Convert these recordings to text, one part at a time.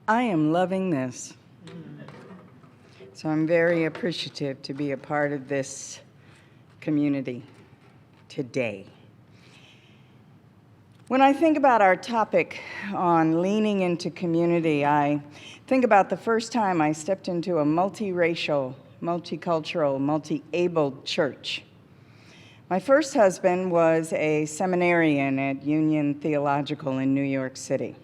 I am loving this. So I'm very appreciative to be a part of this community today. When I think about our topic on leaning into community, I think about the first time I stepped into a multiracial, multicultural, multi-abled church. My first husband was a seminarian at Union Theological in New York City.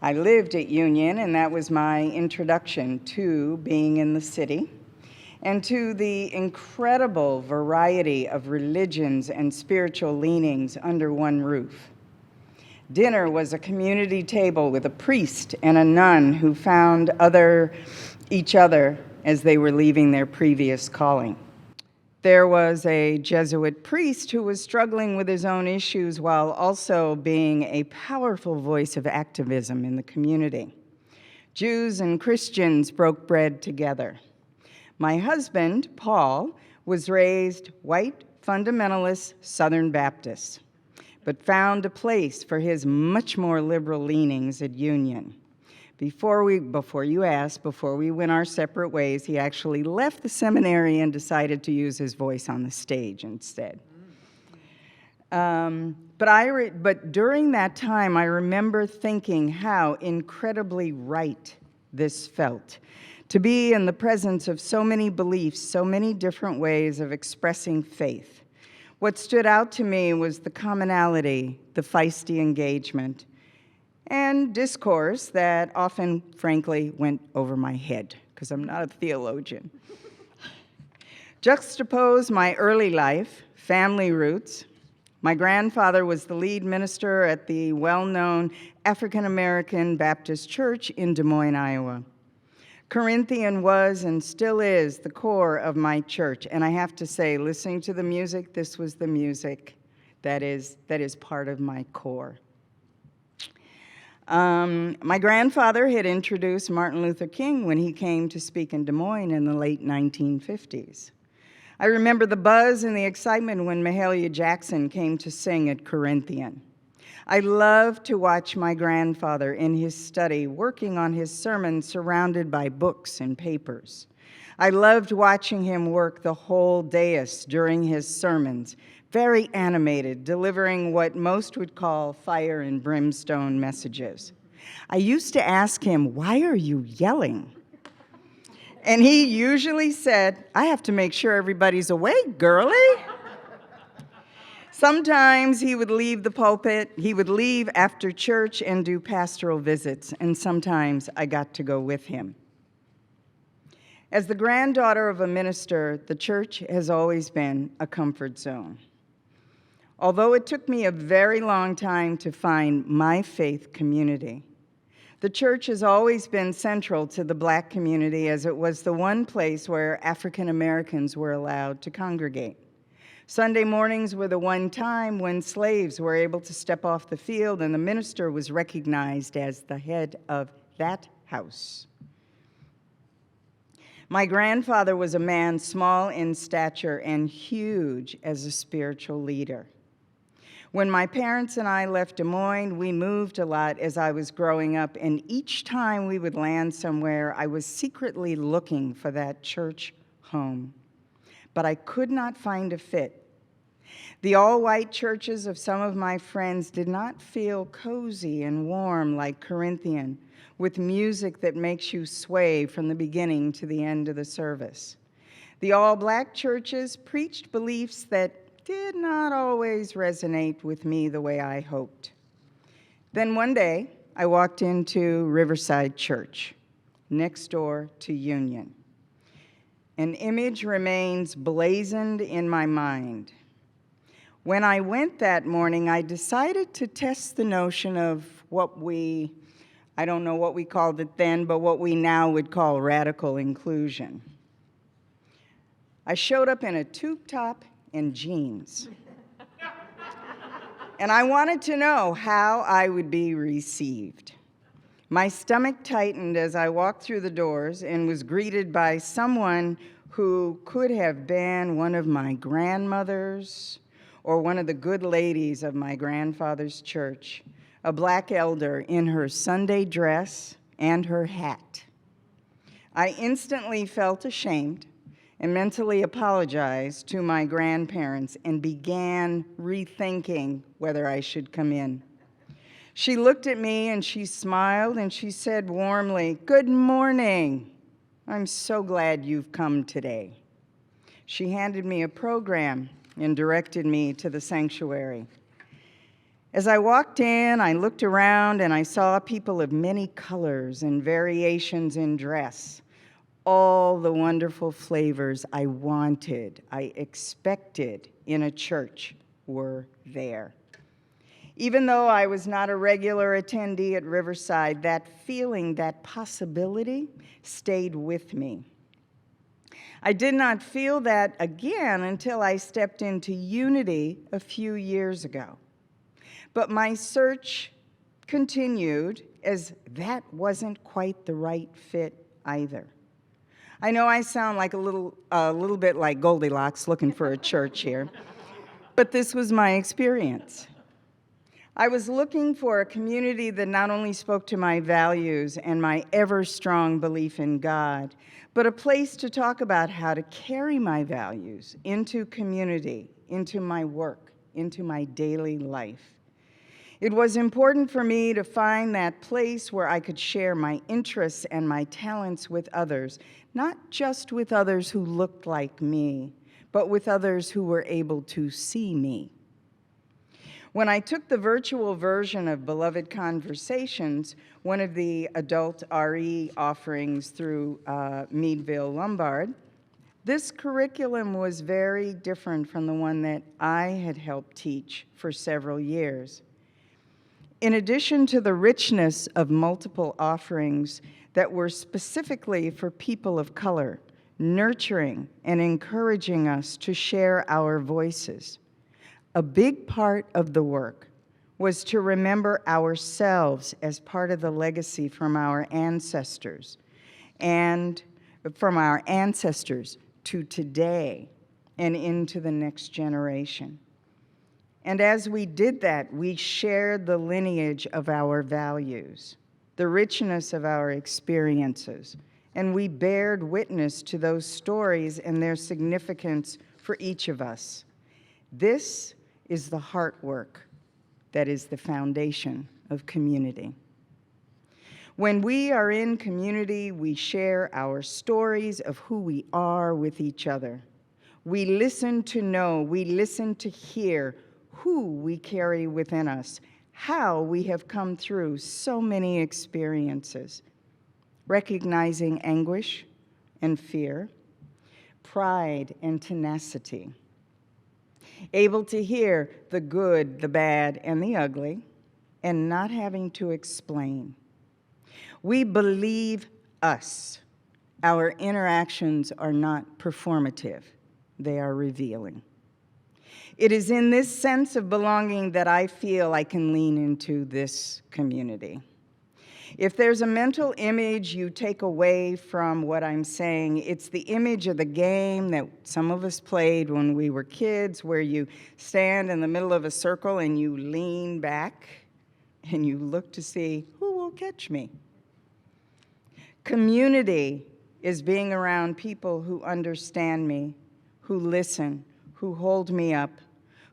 I lived at Union, and that was my introduction to being in the city and to the incredible variety of religions and spiritual leanings under one roof. Dinner was a community table with a priest and a nun who found each other as they were leaving their previous calling. There was a Jesuit priest who was struggling with his own issues while also being a powerful voice of activism in the community. Jews and Christians broke bread together. My husband, Paul, was raised white, fundamentalist Southern Baptist, but found a place for his much more liberal leanings at Union. Before we went our separate ways, he actually left the seminary and decided to use his voice on the stage instead. But during that time, I remember thinking how incredibly right this felt, to be in the presence of so many beliefs, so many different ways of expressing faith. What stood out to me was the commonality, the feisty engagement, and discourse that often, frankly, went over my head, because I'm not a theologian. Juxtapose my early life, family roots. My grandfather was the lead minister at the well-known African American Baptist Church in Des Moines, Iowa. Corinthian was and still is the core of my church, and I have to say, listening to the music, this was the music that is part of my core. My grandfather had introduced Martin Luther King when he came to speak in Des Moines in the late 1950s. I remember the buzz and the excitement when Mahalia Jackson came to sing at Corinthian. I loved to watch my grandfather in his study working on his sermons surrounded by books and papers. I loved watching him work the whole dais during his sermons, very animated, delivering what most would call fire and brimstone messages. I used to ask him, "Why are you yelling?" And he usually said, "I have to make sure everybody's awake, girlie." Sometimes he would leave the pulpit, he would leave after church and do pastoral visits, and sometimes I got to go with him. As the granddaughter of a minister, the church has always been a comfort zone. Although it took me a very long time to find my faith community, the church has always been central to the Black community, as it was the one place where African Americans were allowed to congregate. Sunday mornings were the one time when slaves were able to step off the field and the minister was recognized as the head of that house. My grandfather was a man small in stature and huge as a spiritual leader. When my parents and I left Des Moines, we moved a lot as I was growing up, and each time we would land somewhere, I was secretly looking for that church home. But I could not find a fit. The all-white churches of some of my friends did not feel cozy and warm like Corinthian, with music that makes you sway from the beginning to the end of the service. The all-Black churches preached beliefs that did not always resonate with me the way I hoped. Then one day, I walked into Riverside Church, next door to Union. An image remains blazoned in my mind. When I went that morning, I decided to test the notion of I don't know what we called it then, but what we now would call radical inclusion. I showed up in a tube top and jeans. And I wanted to know how I would be received. My stomach tightened as I walked through the doors and was greeted by someone who could have been one of my grandmothers or one of the good ladies of my grandfather's church, a Black elder in her Sunday dress and her hat. I instantly felt ashamed and mentally apologized to my grandparents and began rethinking whether I should come in. She looked at me and she smiled and she said warmly, "Good morning. I'm so glad you've come today." She handed me a program and directed me to the sanctuary. As I walked in, I looked around and I saw people of many colors and variations in dress. All the wonderful flavors I wanted, I expected in a church were there. Even though I was not a regular attendee at Riverside, that feeling, that possibility, stayed with me. I did not feel that again until I stepped into Unity a few years ago. But my search continued, as that wasn't quite the right fit either. I know I sound like a little bit like Goldilocks looking for a church here, but this was my experience. I was looking for a community that not only spoke to my values and my ever-strong belief in God, but a place to talk about how to carry my values into community, into my work, into my daily life. It was important for me to find that place where I could share my interests and my talents with others, not just with others who looked like me, but with others who were able to see me. When I took the virtual version of Beloved Conversations, one of the adult RE offerings through Meadville Lombard, this curriculum was very different from the one that I had helped teach for several years. In addition to the richness of multiple offerings that were specifically for people of color, nurturing and encouraging us to share our voices, a big part of the work was to remember ourselves as part of the legacy from our ancestors, and from our ancestors to today and into the next generation. And as we did that, we shared the lineage of our values, the richness of our experiences, and we bared witness to those stories and their significance for each of us. This is the heart work that is the foundation of community. When we are in community, we share our stories of who we are with each other. We listen to know, we listen to hear who we carry within us, how we have come through so many experiences, recognizing anguish and fear, pride and tenacity, able to hear the good, the bad, and the ugly, and not having to explain. We believe us. Our interactions are not performative. They are revealing. It is in this sense of belonging that I feel I can lean into this community. If there's a mental image you take away from what I'm saying, it's the image of the game that some of us played when we were kids, where you stand in the middle of a circle and you lean back and you look to see who will catch me. Community is being around people who understand me, who listen, who hold me up,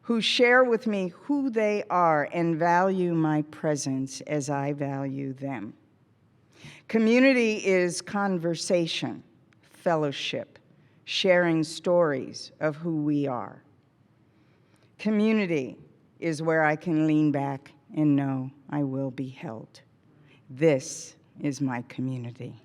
who share with me who they are and value my presence as I value them. Community is conversation, fellowship, sharing stories of who we are. Community is where I can lean back and know I will be held. This is my community.